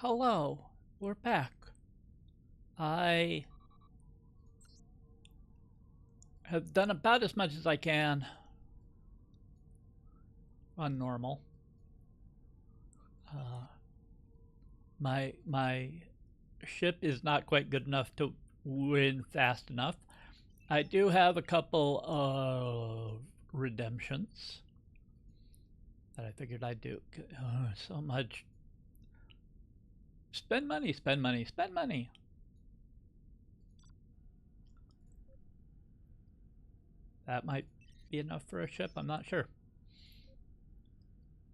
Hello, we're back. I have done about as much as I can on normal. Uh, my ship is not quite good enough to win fast enough. I do have a couple of redemptions that I figured I'd do. So much. Spend money, spend money, spend money. That might be enough for a ship, I'm not sure.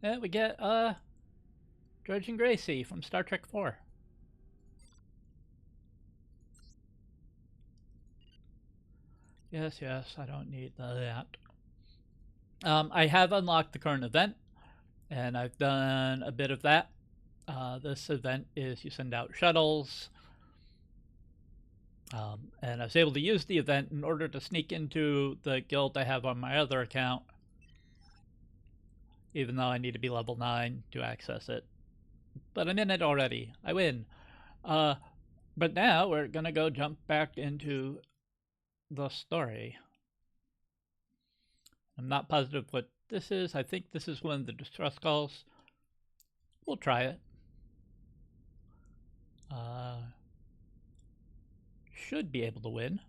Yeah, we get George and Gracie from Star Trek 4. Yes, yes, I don't need that. I have unlocked the current event, and I've done a bit of that. This event is you send out shuttles, and I was able to use the event in order to sneak into the guild I have on my other account, even though I need to be level 9 to access it. But I'm in it already. I win. But now we're going to go jump back into the story. I'm not positive what this is. I think this is one of the distress calls. We'll try it. Should be able to win.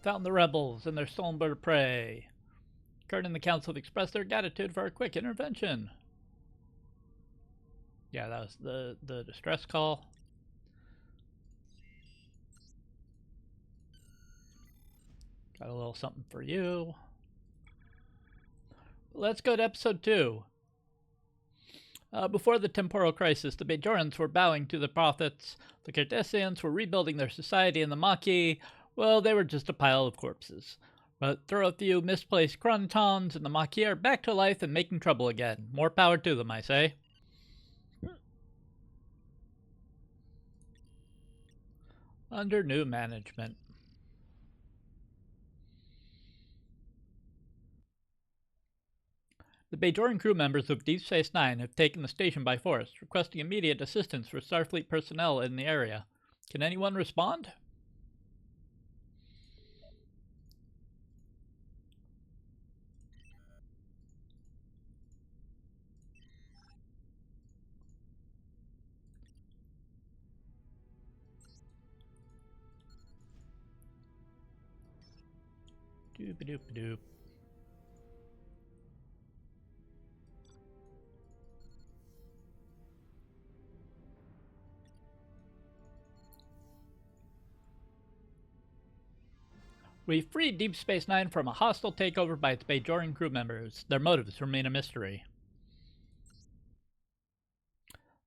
Found the rebels and their stolen bird of prey. Kurt and the council have expressed their gratitude for our quick intervention. Yeah, that was the distress call. Got a little something for you. Let's go to episode 2. Before the temporal crisis, the Bajorans were bowing to the prophets. The Cardassians were rebuilding their society, and the Maquis, well, they were just a pile of corpses. But through a few misplaced chronotons, and the Maquis are back to life and making trouble again. More power to them, I say. Under new management. The Bajoran crew members of Deep Space Nine have taken the station by force, requesting immediate assistance for Starfleet personnel in the area. Can anyone respond? Doop-a-doop-a-doop. We freed Deep Space Nine from a hostile takeover by its Bajoran crew members. Their motives remain a mystery.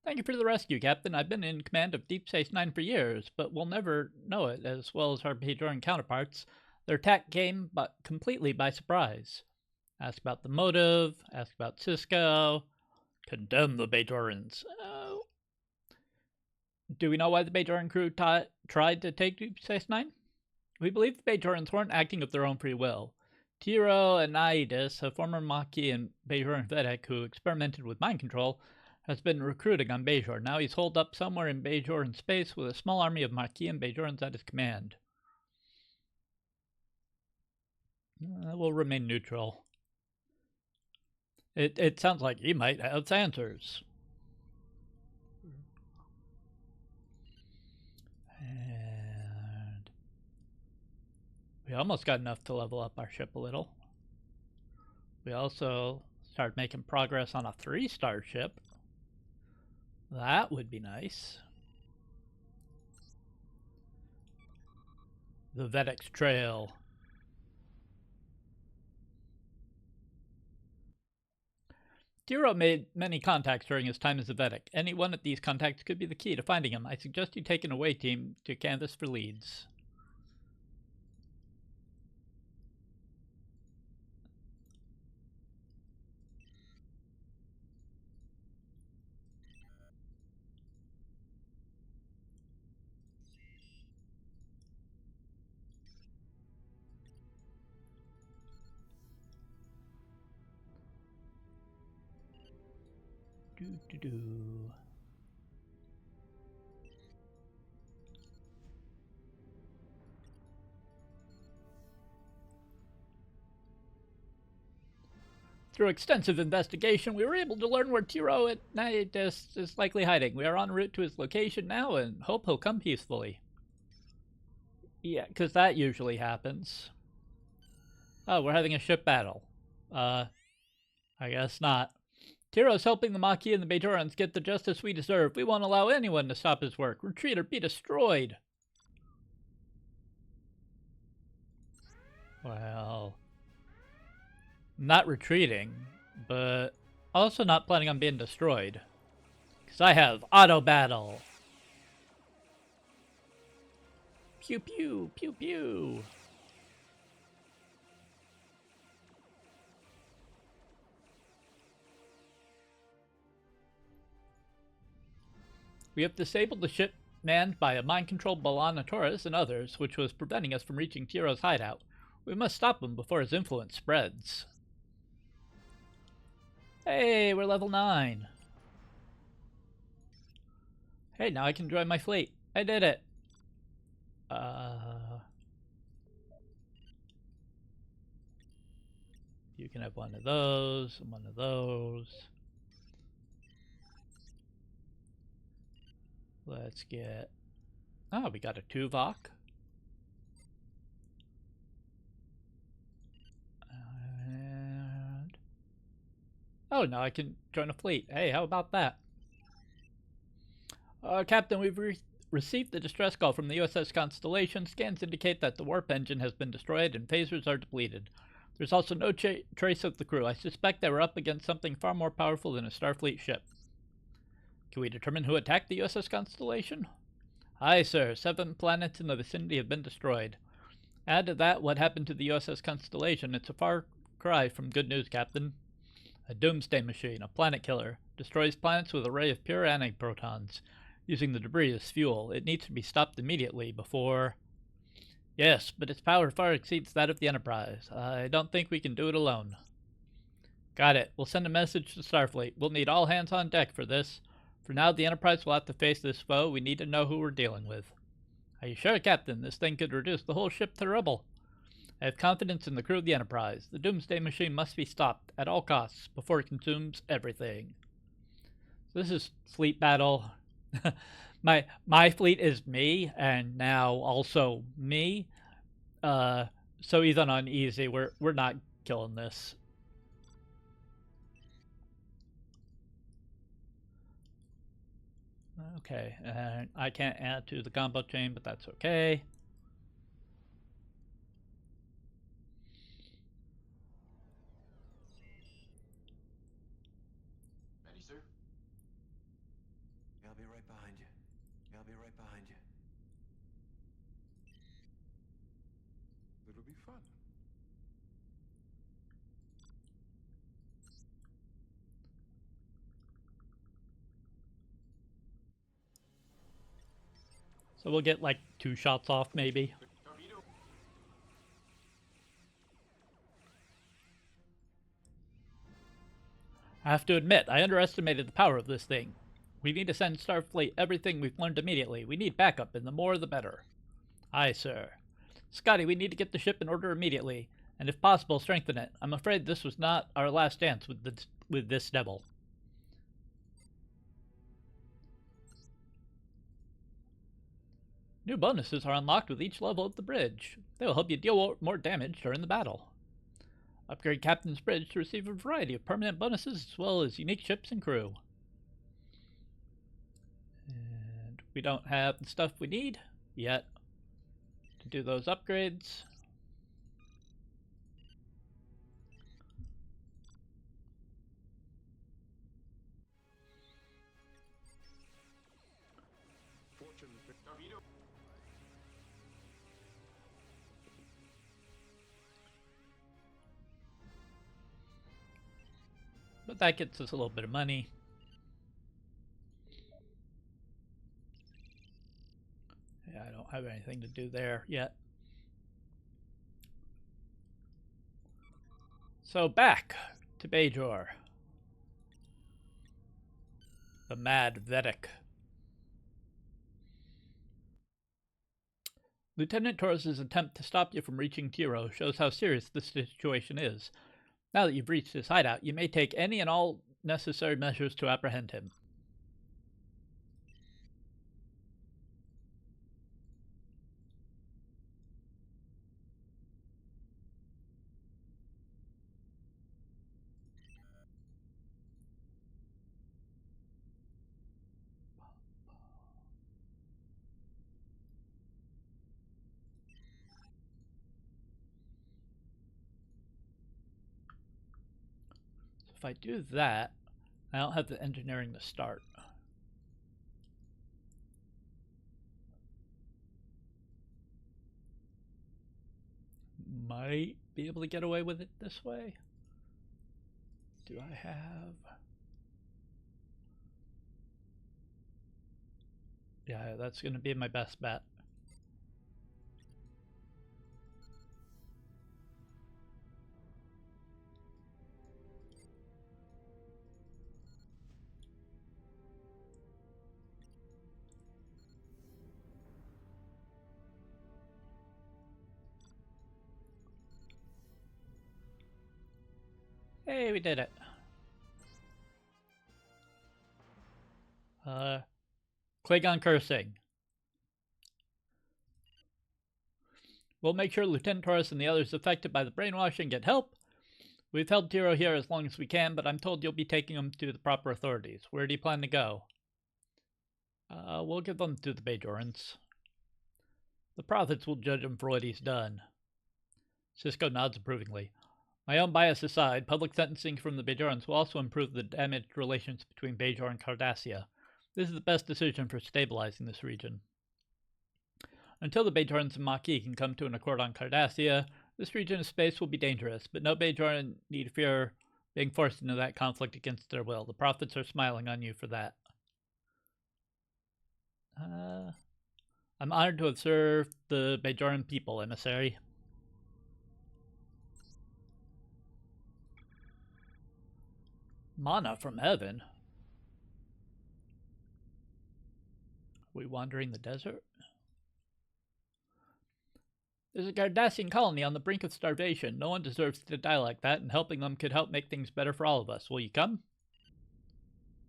Thank you for the rescue, Captain. I've been in command of Deep Space Nine for years, but we'll never know it as well as our Bajoran counterparts. Their attack came but completely by surprise. Ask about the motive, ask about Cisco, condemn the Bajorans. Do we know why the Bajoran crew tried to take Deep Space Nine? We believe the Bajorans weren't acting of their own free will. Tiro Anaidis, a former Maquis and Bajoran Vedek who experimented with mind control, has been recruiting on Bajor. Now he's holed up somewhere in Bajoran space with a small army of Maquis and Bajorans at his command. We'll remain neutral. It sounds like he might have answers. And we almost got enough to level up our ship a little. We also started making progress on a 3-star ship. That would be nice. The Vedek's Trail. Tiro made many contacts during his time as a Vedic. Any one of these contacts could be the key to finding him. I suggest you take an away team to canvass for leads. Do. Through extensive investigation, we were able to learn where Tiro at Naitis is likely hiding. We are en route to his location now and hope he'll come peacefully. Yeah, because that usually happens. Oh, we're having a ship battle. I guess not. Tiro's helping the Maquis and the Bajorans get the justice we deserve. We won't allow anyone to stop his work. Retreat or be destroyed. Well, not retreating, but also not planning on being destroyed. Because I have auto battle. Pew pew, pew pew. We have disabled the ship manned by a mind-controlled Balana Taurus and others, which was preventing us from reaching Tiro's hideout. We must stop him before his influence spreads. Hey, we're level 9. Hey, now I can join my fleet. I did it. You can have one of those and one of those. Let's get... Oh, we got a Tuvok. And... Oh, now I can join a fleet. Hey, how about that? Captain, we've received the distress call from the USS Constellation. Scans indicate that the warp engine has been destroyed and phasers are depleted. There's also no trace of the crew. I suspect they were up against something far more powerful than a Starfleet ship. Can we determine who attacked the USS Constellation? Aye, sir. 7 planets in the vicinity have been destroyed. Add to that what happened to the USS Constellation. It's a far cry from good news, Captain. A doomsday machine, a planet killer, destroys planets with a ray of pure antiprotons, using the debris as fuel. It needs to be stopped immediately before... Yes, but its power far exceeds that of the Enterprise. I don't think we can do it alone. Got it. We'll send a message to Starfleet. We'll need all hands on deck for this. For now, the Enterprise will have to face this foe. We need to know who we're dealing with. Are you sure, Captain? This thing could reduce the whole ship to rubble. I have confidence in the crew of the Enterprise. The Doomsday Machine must be stopped at all costs before it consumes everything. So this is fleet battle. my fleet is me, and now also me. So even on easy, we're not killing this. Okay, and I can't add to the combo chain, but that's okay. Ready, sir? I'll be right behind you. I'll be right behind you. It'll be fun. So we'll get like 2 shots off, maybe. Torpedo. I have to admit, I underestimated the power of this thing. We need to send Starfleet everything we've learned immediately. We need backup, and the more the better. Aye, sir. Scotty, we need to get the ship in order immediately, and if possible, strengthen it. I'm afraid this was not our last dance with this devil. New bonuses are unlocked with each level of the bridge. They will help you deal more damage during the battle. Upgrade Captain's Bridge to receive a variety of permanent bonuses as well as unique ships and crew. And we don't have the stuff we need yet to do those upgrades. Fortune. Torpedo. But that gets us a little bit of money. Yeah, I don't have anything to do there yet. So back to Bajor. The Mad Vedic. Lieutenant Torres's attempt to stop you from reaching Tiro shows how serious this situation is. Now that you've reached his hideout, you may take any and all necessary measures to apprehend him. So if I do that, I don't have the engineering to start. Might be able to get away with it this way. Do I have... Yeah, that's going to be my best bet. Hey, we did it. Qui-Gon cursing. We'll make sure Lieutenant Torres and the others affected by the brainwashing get help. We've held Tiro here as long as we can, but I'm told you'll be taking him to the proper authorities. Where do you plan to go? We'll give them to the Bajorans. The prophets will judge him for what he's done. Cisco nods approvingly. My own bias aside, public sentencing from the Bajorans will also improve the damaged relations between Bajor and Cardassia. This is the best decision for stabilizing this region. Until the Bajorans and Maquis can come to an accord on Cardassia, this region of space will be dangerous, but no Bajoran need fear being forced into that conflict against their will. The prophets are smiling on you for that. I'm honored to have served the Bajoran people, emissary. Mana from heaven? Are we wandering the desert? There's a Cardassian colony on the brink of starvation. No one deserves to die like that, and helping them could help make things better for all of us. Will you come?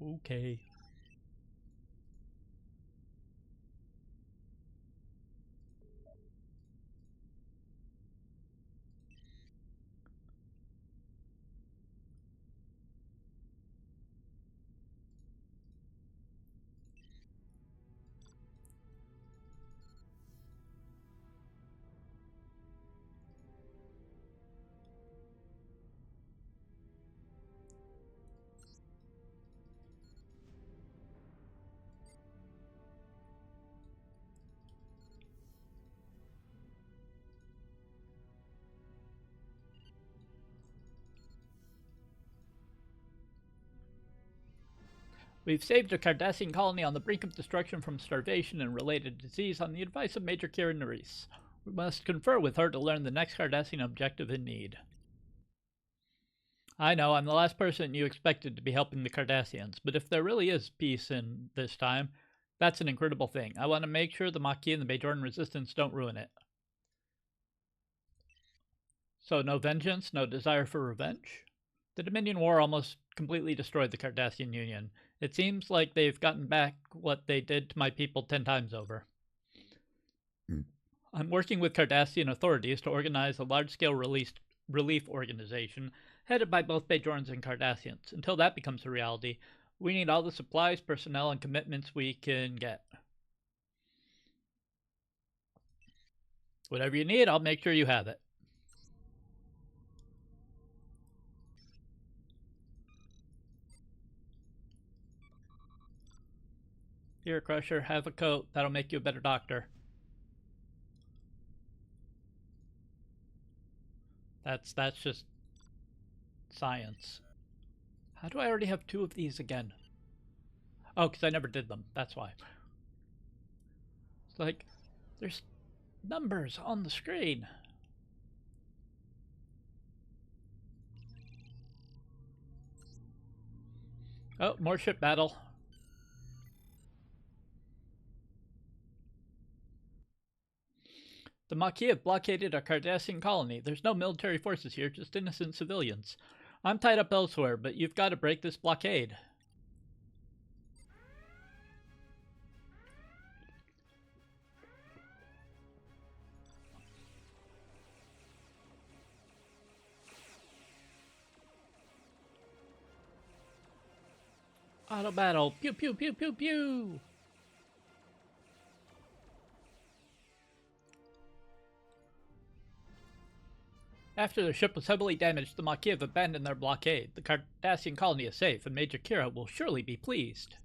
Okay. We've saved a Cardassian colony on the brink of destruction from starvation and related disease on the advice of Major Kira Nerys. We must confer with her to learn the next Cardassian objective in need. I know, I'm the last person you expected to be helping the Cardassians, but if there really is peace in this time, that's an incredible thing. I want to make sure the Maquis and the Bajoran resistance don't ruin it. So no vengeance, no desire for revenge? The Dominion War almost completely destroyed the Cardassian Union. It seems like they've gotten back what they did to my people 10 times over. I'm working with Cardassian authorities to organize a large-scale relief organization headed by both Bajorans and Cardassians. Until that becomes a reality, we need all the supplies, personnel, and commitments we can get. Whatever you need, I'll make sure you have it. Here, Crusher, have a coat. That'll make you a better doctor. That's just science. How do I already have 2 of these again? Oh, because I never did them. That's why. It's like, there's numbers on the screen. Oh, more ship battle. The Maquis have blockaded a Cardassian colony. There's no military forces here, just innocent civilians. I'm tied up elsewhere, but you've got to break this blockade. Auto battle. Pew, pew, pew, pew, pew. After their ship was heavily damaged, the Maquis have abandoned their blockade. The Cardassian colony is safe, and Major Kira will surely be pleased.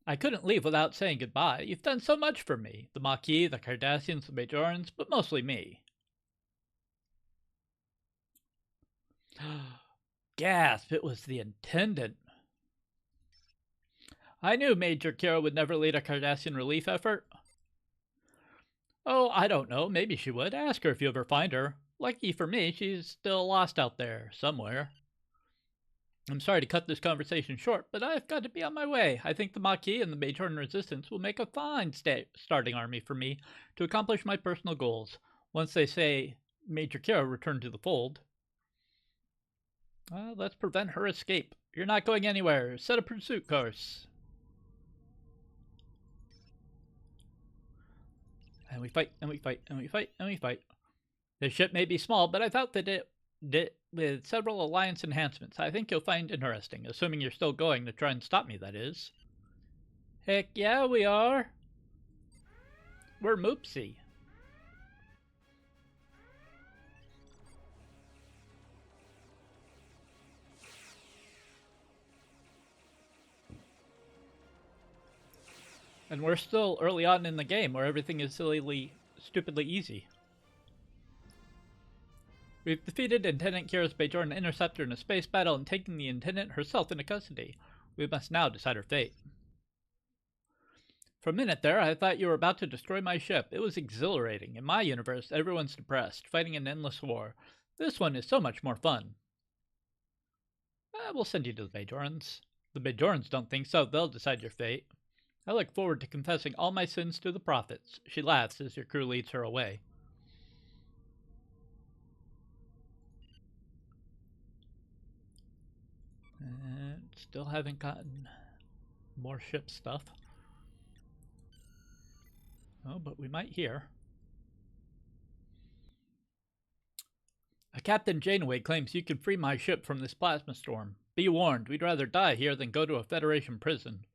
I couldn't leave without saying goodbye. You've done so much for me. The Maquis, the Cardassians, the Bajorans, but mostly me. Gasp, it was the Intendant. I knew Major Kira would never lead a Cardassian relief effort. Oh, I don't know. Maybe she would. Ask her if you ever find her. Lucky for me, she's still lost out there, somewhere. I'm sorry to cut this conversation short, but I've got to be on my way. I think the Maquis and the Bajoran Resistance will make a fine starting army for me to accomplish my personal goals. Once they say Major Kira returned to the fold. Let's prevent her escape. You're not going anywhere. Set a pursuit course. And we fight, and we fight, and we fight, and we fight. The ship may be small, but I've outfitted it with several alliance enhancements I think you'll find interesting, assuming you're still going to try and stop me, that is. Heck yeah, we are. We're Moopsy. And we're still early on in the game where everything is stupidly easy. We've defeated Intendant Kira's Bajoran interceptor in a space battle and taken the Intendant herself into custody. We must now decide her fate. For a minute there, I thought you were about to destroy my ship. It was exhilarating. In my universe, everyone's depressed, fighting an endless war. This one is so much more fun. We'll send you to the Bajorans. The Bajorans don't think so. They'll decide your fate. I look forward to confessing all my sins to the prophets. She laughs as your crew leads her away. And still haven't gotten more ship stuff. Oh, but we might hear. A Captain Janeway claims you can free my ship from this plasma storm. Be warned, we'd rather die here than go to a Federation prison.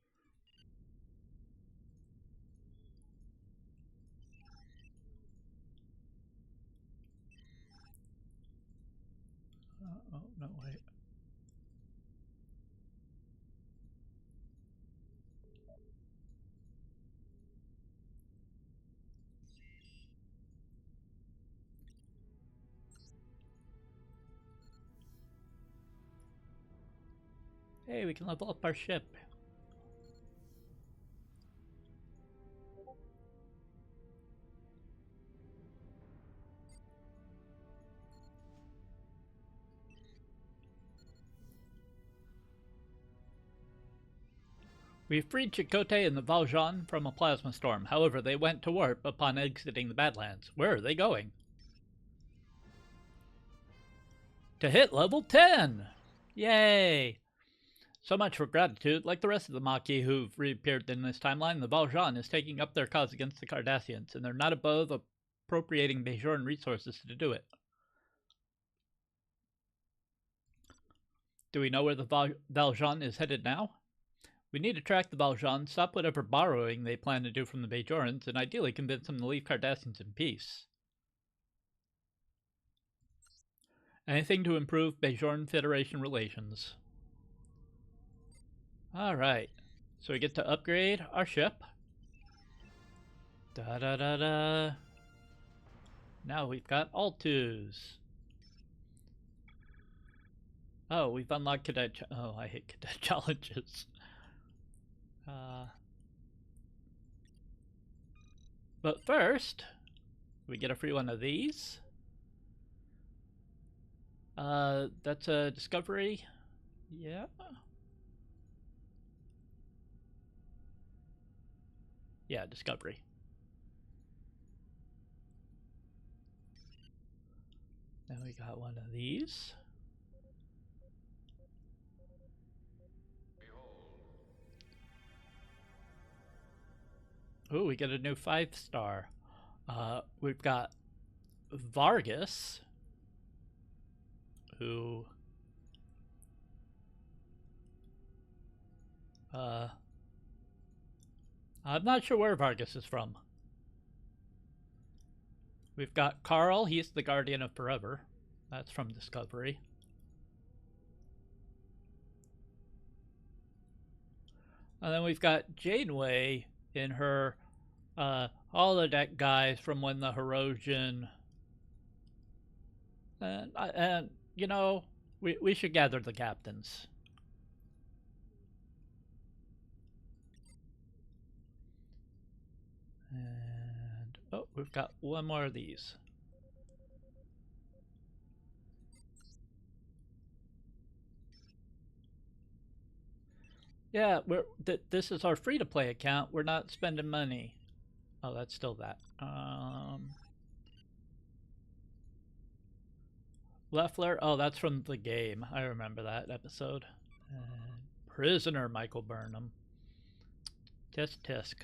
Oh, no, wait. Hey, we can level up our ship. We freed Chakotay and the Valjean from a plasma storm. However, they went to warp upon exiting the Badlands. Where are they going? To hit level 10! Yay! So much for gratitude. Like the rest of the Maquis who've reappeared in this timeline, the Valjean is taking up their cause against the Cardassians, and they're not above appropriating Bajoran resources to do it. Do we know where the Valjean is headed now? We need to track the Valjean, stop whatever borrowing they plan to do from the Bajorans, and ideally convince them to leave Cardassians in peace. Anything to improve Bajoran Federation relations. Alright. So we get to upgrade our ship. Da da da da. Now we've got Altus. Oh, we've unlocked cadet. Oh, I hate cadet challenges. But first, we get a free one of these. That's a discovery. Yeah. Yeah, discovery. Then we got one of these. Ooh, we get a new 5-star. We've got Vargas, who I'm not sure where Vargas is from. We've got Carl, he's the Guardian of Forever. That's from Discovery. And then we've got Janeway in her holodeck guise from when the Herosian. And you know, we should gather the captains. And oh, we've got one more of these. Yeah, this is our free-to-play account. We're not spending money. Oh, that's still that. Leffler. Oh, that's from the game. I remember that episode. Prisoner Michael Burnham. Tisk tisk.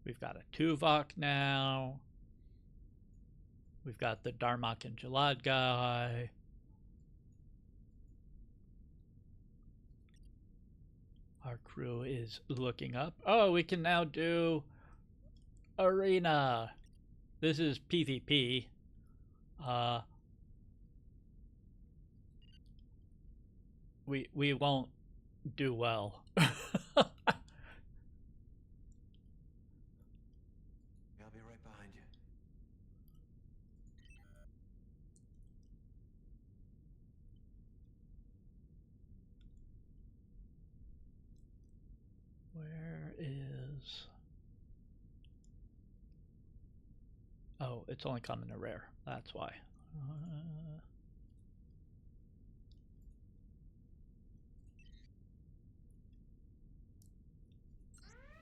We've got a Tuvok now. We've got the Darmok and Jalad guy. Our crew is looking up. Oh, we can now do Arena. This is PvP. We won't do well. I'll be right behind you. Where is... Oh, it's only coming to rare. That's why.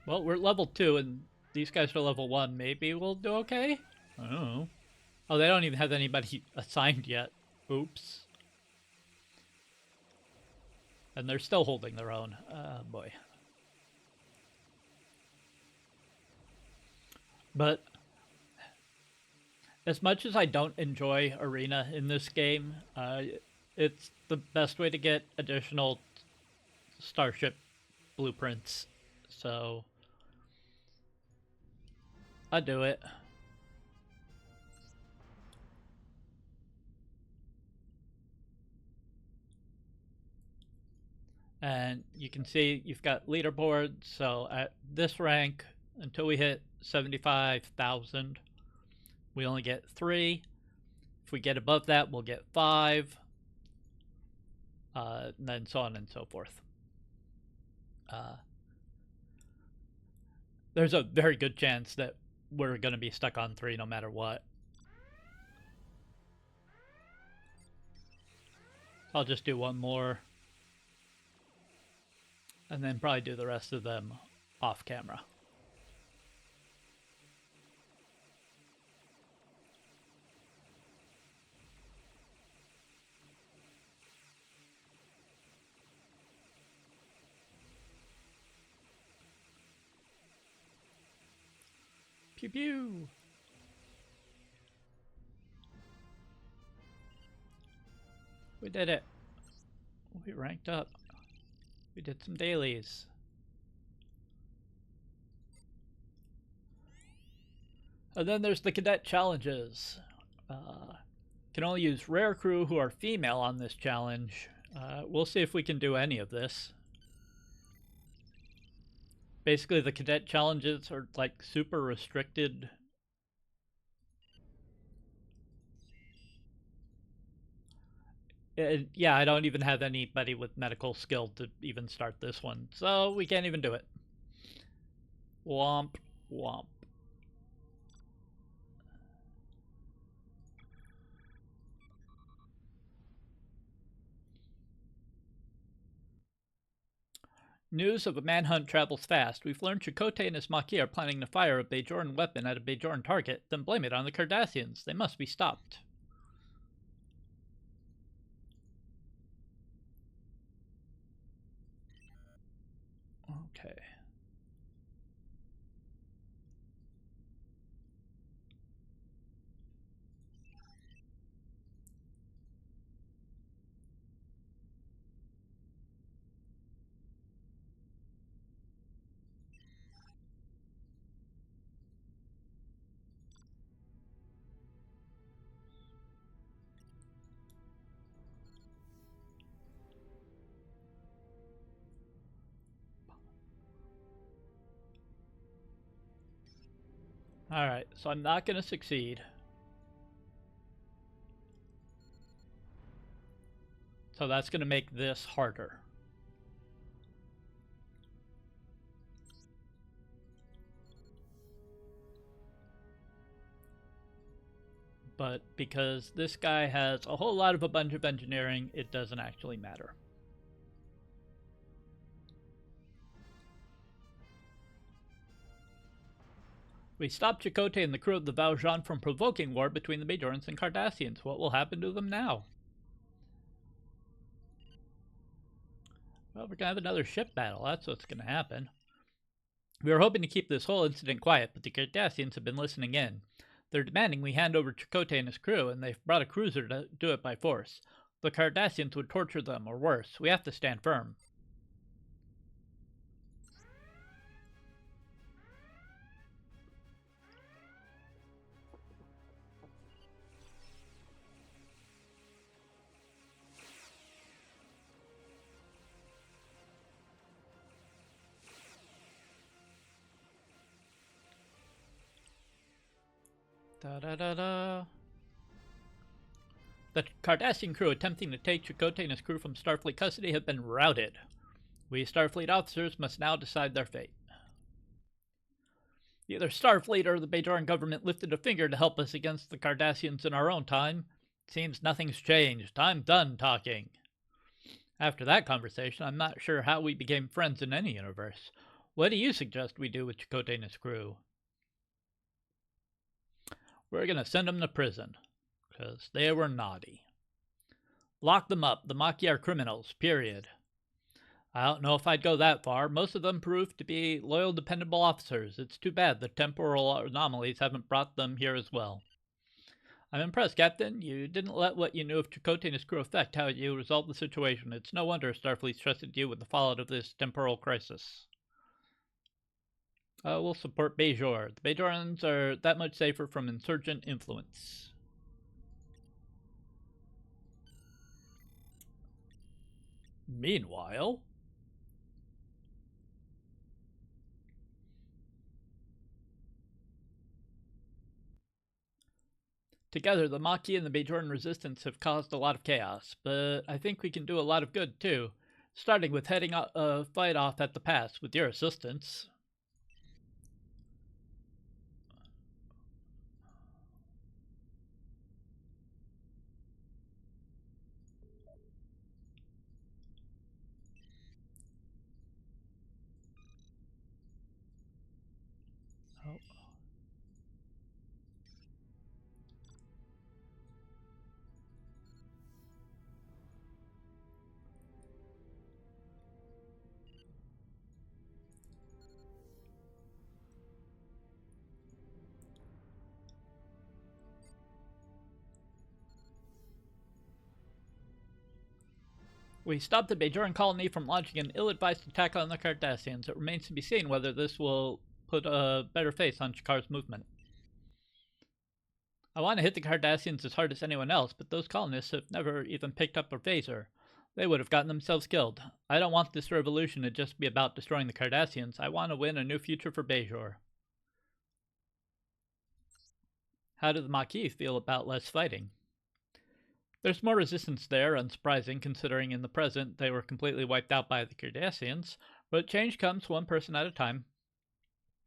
Well, we're level 2 and these guys are level 1. Maybe we'll do okay? I don't know. Oh, they don't even have anybody assigned yet. Oops. And they're still holding their own. Boy. But as much as I don't enjoy Arena in this game, it's the best way to get additional starship blueprints. So I do it. And you can see you've got leaderboards. So at this rank, until we hit 75,000, we only get 3. If we get above that, we'll get 5. And then so on and so forth. There's a very good chance that we're going to be stuck on 3 no matter what. I'll just do one more. And then probably do the rest of them off camera. Pew pew! We did it. We ranked up. We did some dailies. And then there's the cadet challenges. Can only use rare crew who are female on this challenge. We'll see if we can do any of this. Basically, the cadet challenges are like super restricted. Yeah, I don't even have anybody with medical skill to even start this one, so we can't even do it. Womp, womp. News of a manhunt travels fast. We've learned Chakotay and his Maquis are planning to fire a Bajoran weapon at a Bajoran target, then blame it on the Cardassians. They must be stopped. Okay. Alright, so I'm not going to succeed. So that's going to make this harder. But because this guy has a whole lot of a bunch of engineering, it doesn't actually matter. We stopped Chakotay and the crew of the Bajor from provoking war between the Bajorans and Cardassians. What will happen to them now? Well, we're going to have another ship battle. That's what's going to happen. We were hoping to keep this whole incident quiet, but the Cardassians have been listening in. They're demanding we hand over Chakotay and his crew, and they've brought a cruiser to do it by force. The Cardassians would torture them, or worse. We have to stand firm. Da-da-da-da. The Cardassian crew attempting to take Chakotay and his crew from Starfleet custody have been routed. We Starfleet officers must now decide their fate. Either Starfleet or the Bajoran government lifted a finger to help us against the Cardassians in our own time. Seems nothing's changed. I'm done talking. After that conversation, I'm not sure how we became friends in any universe. What do you suggest we do with Chakotay and his crew? We're going to send them to prison, because they were naughty. Lock them up. The Maquis are criminals, period. I don't know if I'd go that far. Most of them proved to be loyal, dependable officers. It's too bad the temporal anomalies haven't brought them here as well. I'm impressed, Captain. You didn't let what you knew of Chakotay and his crew affect how you resolved the situation. It's no wonder Starfleet trusted you with the fallout of this temporal crisis. We'll support Bajor. The Bajorans are that much safer from insurgent influence. Meanwhile, together, the Maquis and the Bajoran resistance have caused a lot of chaos, but I think we can do a lot of good too, starting with heading a fight off at the pass with your assistance. Oh. We stopped the Bajoran colony from launching an ill-advised attack on the Cardassians. It remains to be seen whether this will put a better face on Shakar's movement. I want to hit the Cardassians as hard as anyone else, but those colonists have never even picked up a phaser. They would have gotten themselves killed. I don't want this revolution to just be about destroying the Cardassians. I want to win a new future for Bajor. How do the Maquis feel about less fighting? There's more resistance there, unsurprising considering in the present they were completely wiped out by the Cardassians, but change comes one person at a time.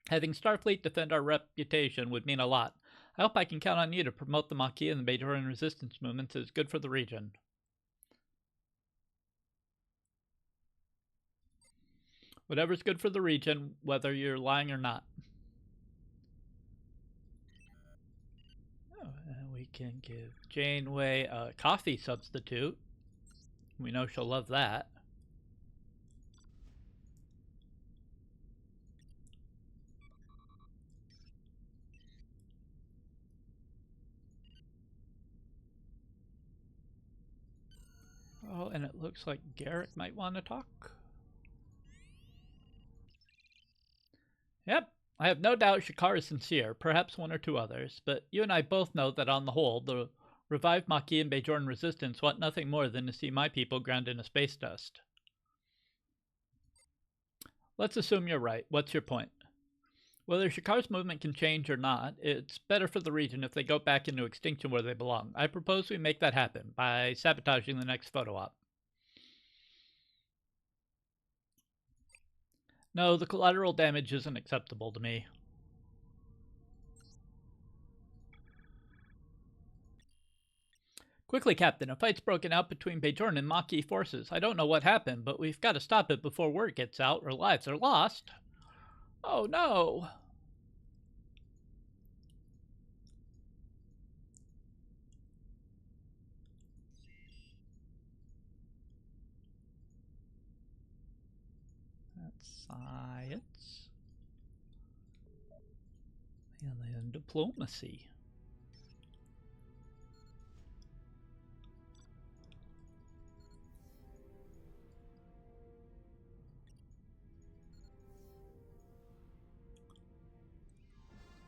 Having Starfleet defend our reputation would mean a lot. I hope I can count on you to promote the Maquis and the Bajoran resistance movements as good for the region. Whatever's good for the region, whether you're lying or not. We can give Janeway a coffee substitute. We know she'll love that. Oh, and it looks like Garrick might want to talk. Yep, I have no doubt Shakar is sincere, perhaps one or two others, but you and I both know that on the whole, the revived Maquis and Bajoran resistance want nothing more than to see my people ground into space dust. Let's assume you're right. What's your point? Whether Shakar's movement can change or not, it's better for the region if they go back into extinction where they belong. I propose we make that happen by sabotaging the next photo op. No, the collateral damage isn't acceptable to me. Quickly, Captain, a fight's broken out between Bajoran and Maquis forces. I don't know what happened, but we've got to stop it before word gets out or lives are lost. Oh no! That's science. And then diplomacy.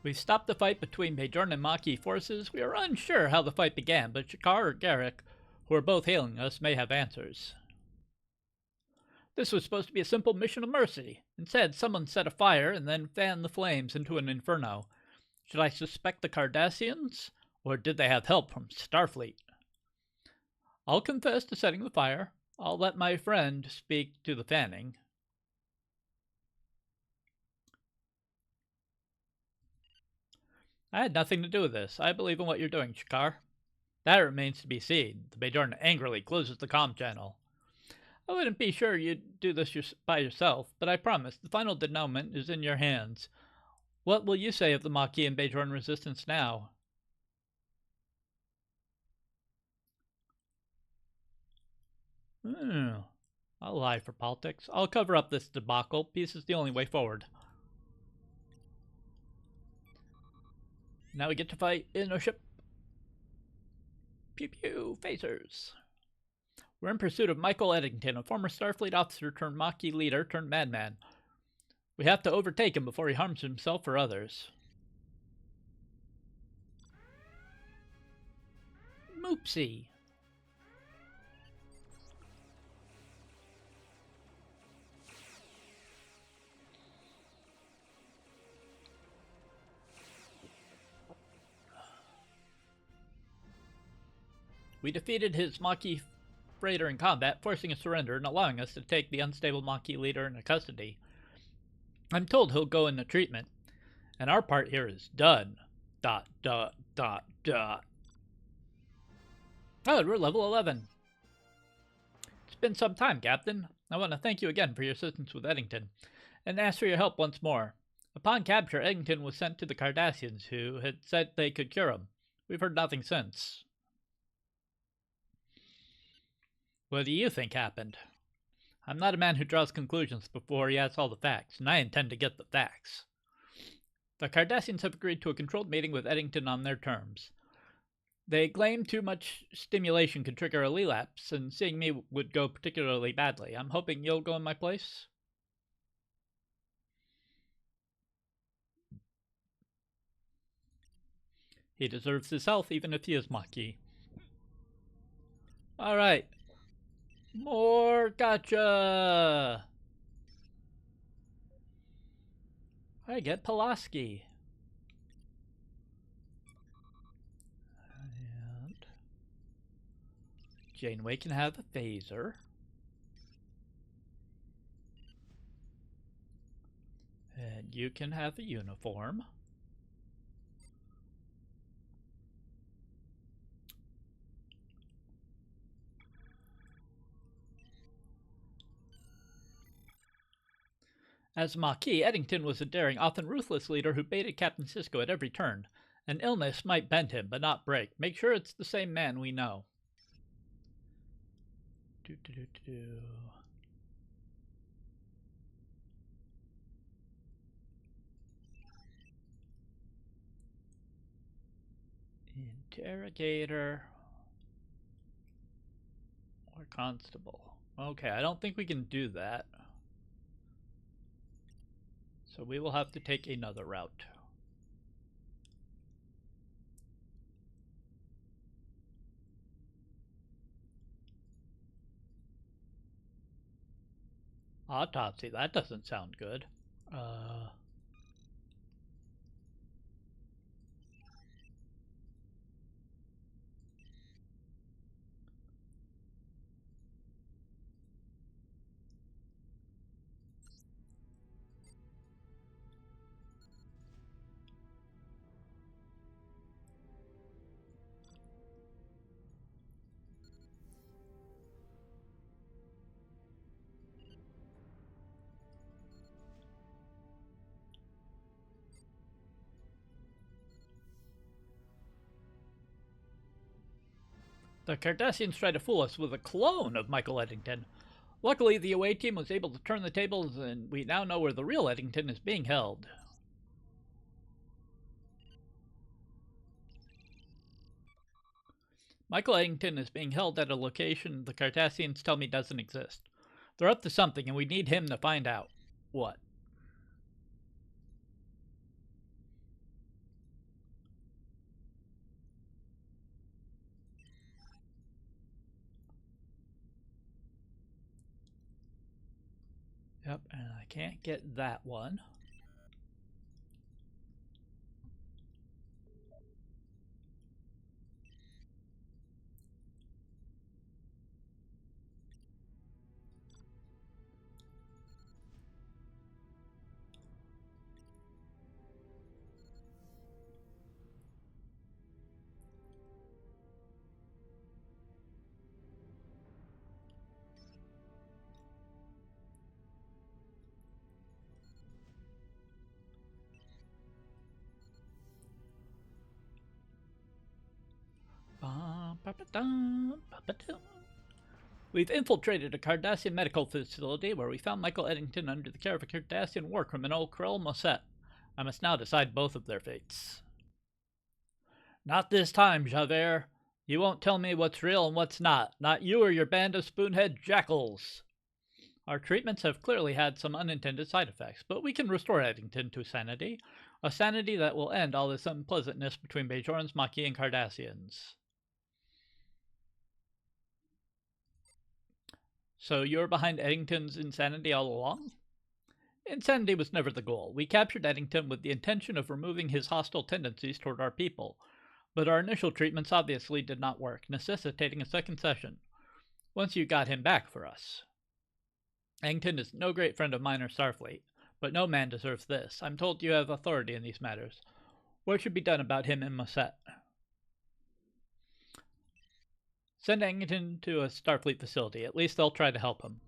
We've stopped the fight between Bajorn and Maquis forces. We are unsure how the fight began, but Shakar or Garrick, who are both hailing us, may have answers. This was supposed to be a simple mission of mercy. Instead, someone set a fire and then fanned the flames into an inferno. Should I suspect the Cardassians? Or did they have help from Starfleet? I'll confess to setting the fire. I'll let my friend speak to the fanning. I had nothing to do with this. I believe in what you're doing, Shakar. That remains to be seen. The Bajorn angrily closes the comm channel. I wouldn't be sure you'd do this by yourself, but I promise the final denouement is in your hands. What will you say of the Maquis and Bajorn resistance now? I'll lie for politics. I'll cover up this debacle. Peace is the only way forward. Now we get to fight in a ship. Pew pew, phasers. We're in pursuit of Michael Eddington, a former Starfleet officer turned Maquis leader turned madman. We have to overtake him before he harms himself or others. Moopsie. We defeated his Maquis freighter in combat, forcing a surrender and allowing us to take the unstable Maquis leader into custody. I'm told he'll go into treatment, and our part here is done. ... Oh, we're level 11. It's been some time, Captain. I want to thank you again for your assistance with Eddington, and ask for your help once more. Upon capture, Eddington was sent to the Cardassians, who had said they could cure him. We've heard nothing since. What do you think happened? I'm not a man who draws conclusions before he has all the facts, and I intend to get the facts. The Cardassians have agreed to a controlled meeting with Eddington on their terms. They claim too much stimulation could trigger a relapse, and seeing me would go particularly badly. I'm hoping you'll go in my place. He deserves his health even if he is Maquis. Alright. More gatcha! I get Pulaski. And Janeway can have a phaser. And you can have a uniform. As Maquis, Eddington was a daring, often ruthless leader who baited Captain Sisko at every turn. An illness might bend him, but not break. Make sure it's the same man we know. Interrogator. Or constable. Okay, I don't think we can do that. So we will have to take another route. Autopsy, that doesn't sound good. The Cardassians tried to fool us with a clone of Michael Eddington. Luckily, the away team was able to turn the tables, and we now know where the real Eddington is being held. Michael Eddington is being held at a location the Cardassians tell me doesn't exist. They're up to something, and we need him to find out. What? Yep, and I can't get that one. We've infiltrated a Cardassian medical facility where we found Michael Eddington under the care of a Cardassian war criminal, Krell Mosset. I must now decide both of their fates. Not this time, Javert. You won't tell me what's real and what's not. Not you or your band of spoonhead jackals. Our treatments have clearly had some unintended side effects, but we can restore Eddington to sanity. A sanity that will end all this unpleasantness between Bajorans, Maquis, and Cardassians. So you're behind Eddington's insanity all along? Insanity was never the goal. We captured Eddington with the intention of removing his hostile tendencies toward our people. But our initial treatments obviously did not work, necessitating a second session. Once you got him back for us. Eddington is no great friend of mine or Starfleet, but no man deserves this. I'm told you have authority in these matters. What should be done about him and Mosset? Send Eddington to a Starfleet facility. At least they'll try to help him.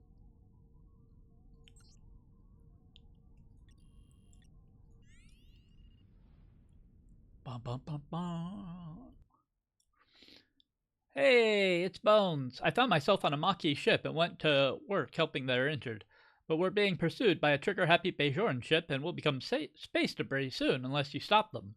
Bum, bum, bum, bum. Hey, it's Bones. I found myself on a Maquis ship and went to work helping their injured. But we're being pursued by a trigger-happy Bajoran ship and will become space debris soon unless you stop them.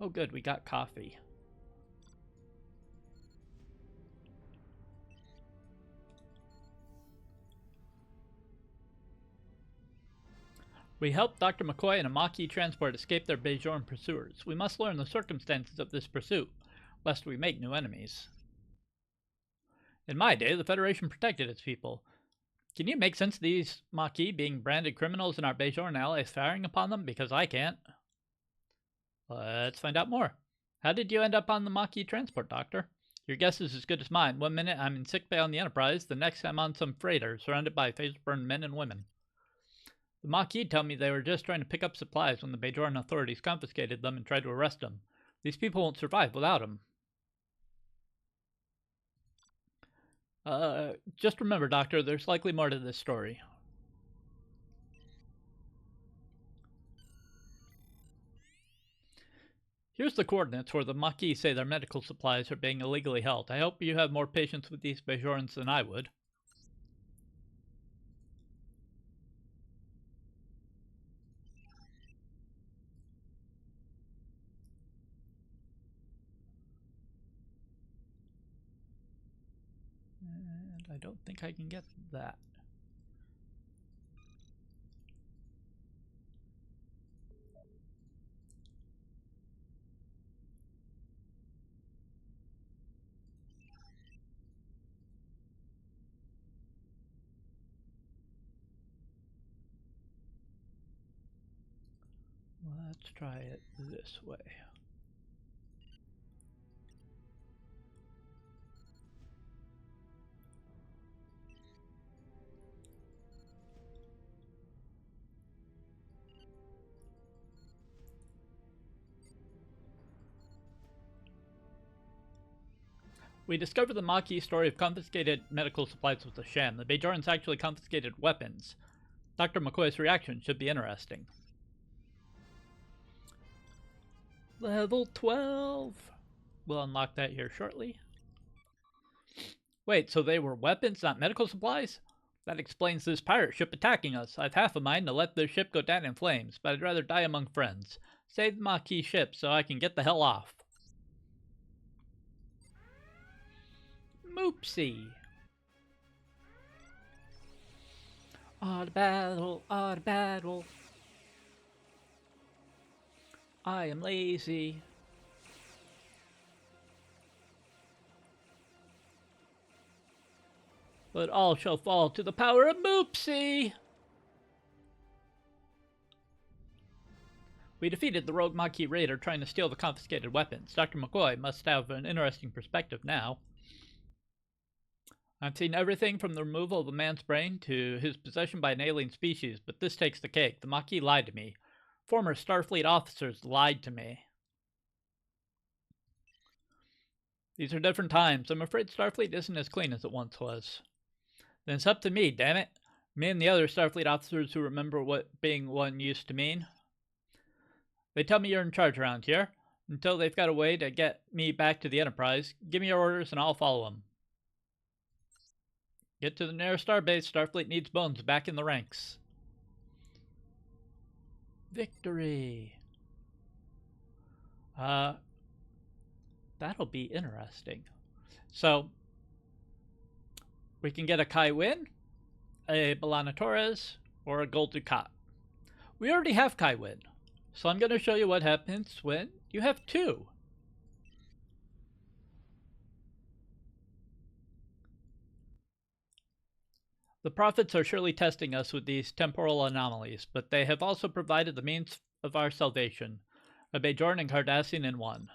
Oh good, we got coffee. We helped Dr. McCoy and a Maquis transport escape their Bajoran pursuers. We must learn the circumstances of this pursuit, lest we make new enemies. In my day, the Federation protected its people. Can you make sense of these Maquis being branded criminals and our Bajoran allies firing upon them? Because I can't. Let's find out more. How did you end up on the Maquis transport, Doctor? Your guess is as good as mine. One minute I'm in sickbay on the Enterprise, the next I'm on some freighter, surrounded by face-burned men and women. The Maquis tell me they were just trying to pick up supplies when the Bajoran authorities confiscated them and tried to arrest them. These people won't survive without them. Just remember, Doctor, there's likely more to this story. Here's the coordinates where the Maquis say their medical supplies are being illegally held. I hope you have more patience with these Bajorans than I would. And I don't think I can get that. Let's try it this way. We discovered the Maquis story of confiscated medical supplies was a sham. The Bajorans actually confiscated weapons. Dr. McCoy's reaction should be interesting. Level 12. We'll unlock that here shortly. Wait, so they were weapons, not medical supplies? That explains this pirate ship attacking us. I've half a mind to let their ship go down in flames, but I'd rather die among friends. Save the Maquis ship so I can get the hell off. Moopsie. On battle, on battle. I am lazy. But all shall fall to the power of Moopsie. We defeated the rogue Maquis raider trying to steal the confiscated weapons. Dr. McCoy must have an interesting perspective now. I've seen everything from the removal of a man's brain to his possession by an alien species, but this takes the cake. The Maquis lied to me. Former Starfleet officers lied to me. These are different times. I'm afraid Starfleet isn't as clean as it once was. Then it's up to me, damn it. Me and the other Starfleet officers who remember what being one used to mean. They tell me you're in charge around here. Until they've got a way to get me back to the Enterprise, give me your orders and I'll follow them. Get to the nearest starbase. Starfleet needs bones back in the ranks. Victory. That'll be interesting. So, we can get a Kai Wynn, a B'Elanna Torres, or a Gold Ducat. We already have Kai Wynn, so I'm going to show you what happens when you have two. The prophets are surely testing us with these temporal anomalies, but they have also provided the means of our salvation, a Bajoran and Cardassian in one.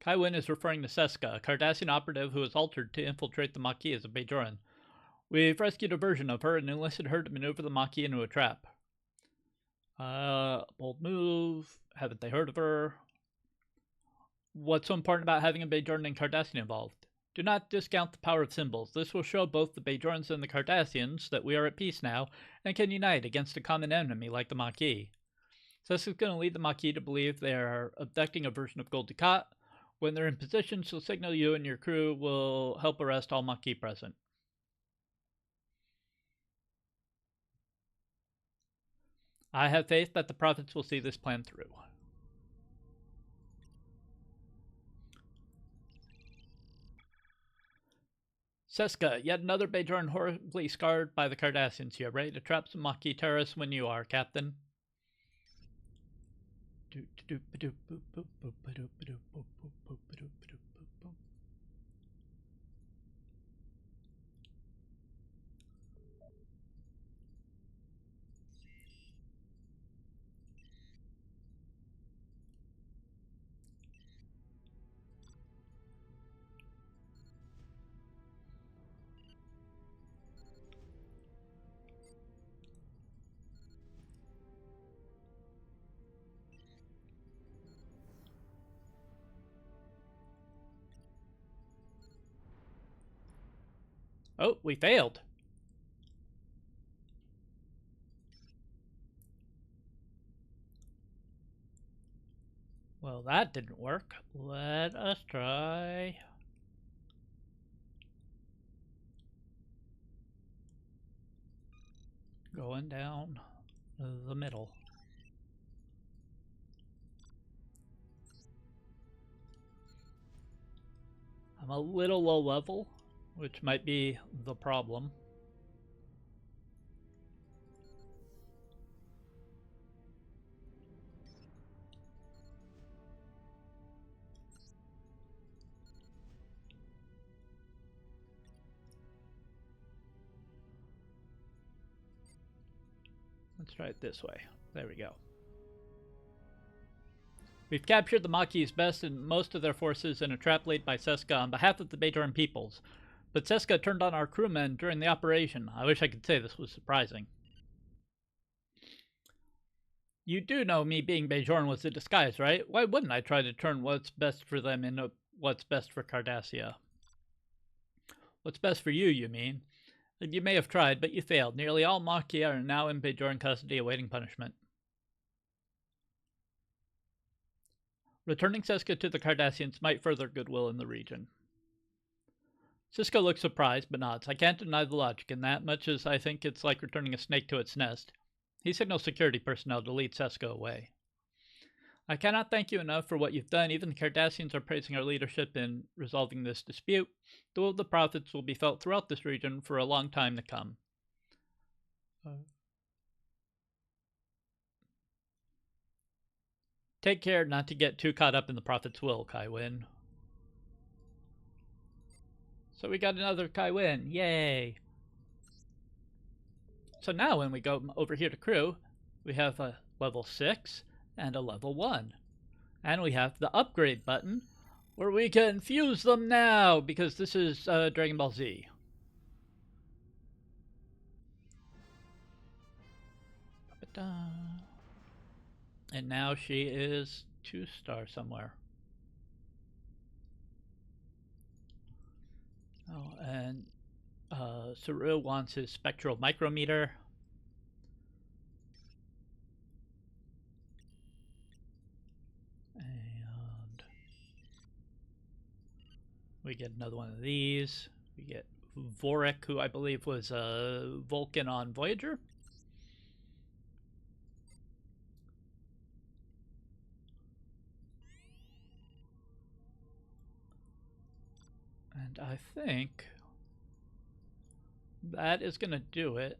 Kai Wynn is referring to Seska, a Cardassian operative who was altered to infiltrate the Maquis as a Bajoran. We've rescued a version of her and enlisted her to maneuver the Maquis into a trap. Bold move. Haven't they heard of her? What's so important about having a Bajoran and Cardassian involved? Do not discount the power of symbols. This will show both the Bajorans and the Cardassians that we are at peace now and can unite against a common enemy like the Maquis. Seska's going to lead the Maquis to believe they are abducting a version of Gold Ducat. When they're in position, she'll signal you and your crew will help arrest all Maquis present. I have faith that the prophets will see this plan through. Seska, yet another Bajoran horribly scarred by the Cardassians here. Ready to trap some Maquis terrorists when you are, Captain. Oh, we failed. Well, that didn't work. Let us try. Going down the middle. I'm a little low level, which might be the problem. Let's try it this way. There we go. We've captured the Maquis' best and most of their forces in a trap laid by Seska on behalf of the Bajoran peoples. But Seska turned on our crewmen during the operation. I wish I could say this was surprising. You do know me being Bajoran was a disguise, right? Why wouldn't I try to turn what's best for them into what's best for Cardassia? What's best for you, you mean? You may have tried, but you failed. Nearly all Maquis are now in Bajoran custody awaiting punishment. Returning Seska to the Cardassians might further goodwill in the region. Sisko looks surprised, but nods. I can't deny the logic in that, much as I think it's like returning a snake to its nest. He signals security personnel to lead Seska away. I cannot thank you enough for what you've done. Even the Cardassians are praising our leadership in resolving this dispute. The will of the prophets will be felt throughout this region for a long time to come. Take care not to get too caught up in the prophet's will, Kaiwin. So we got another Kaiwin. Yay! So now when we go over here to crew, we have a level 6 and a level 1. And we have the upgrade button where we can fuse them now because this is Dragon Ball Z. And now she is 2-star somewhere. Oh, and Saru wants his spectral micrometer. And we get another one of these. We get Vorek, who I believe was a Vulcan on Voyager. And I think that is going to do it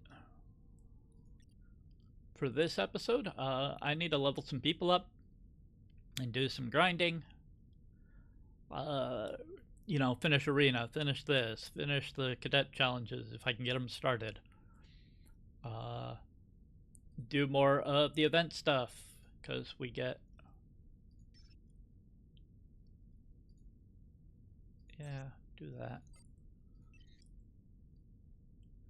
for this episode. I need to level some people up and do some grinding. You know, finish arena, finish this, finish the cadet challenges if I can get them started. Do more of the event stuff because we get... Yeah, do that.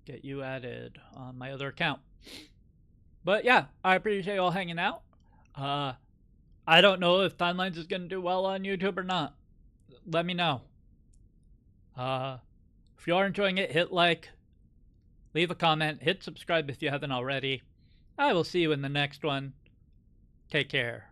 Get you added on my other account. But yeah, I appreciate you all hanging out. I don't know if Timelines is going to do well on YouTube or not. Let me know. If you are enjoying it, hit like, leave a comment, hit subscribe if you haven't already. I will see you in the next one. Take care.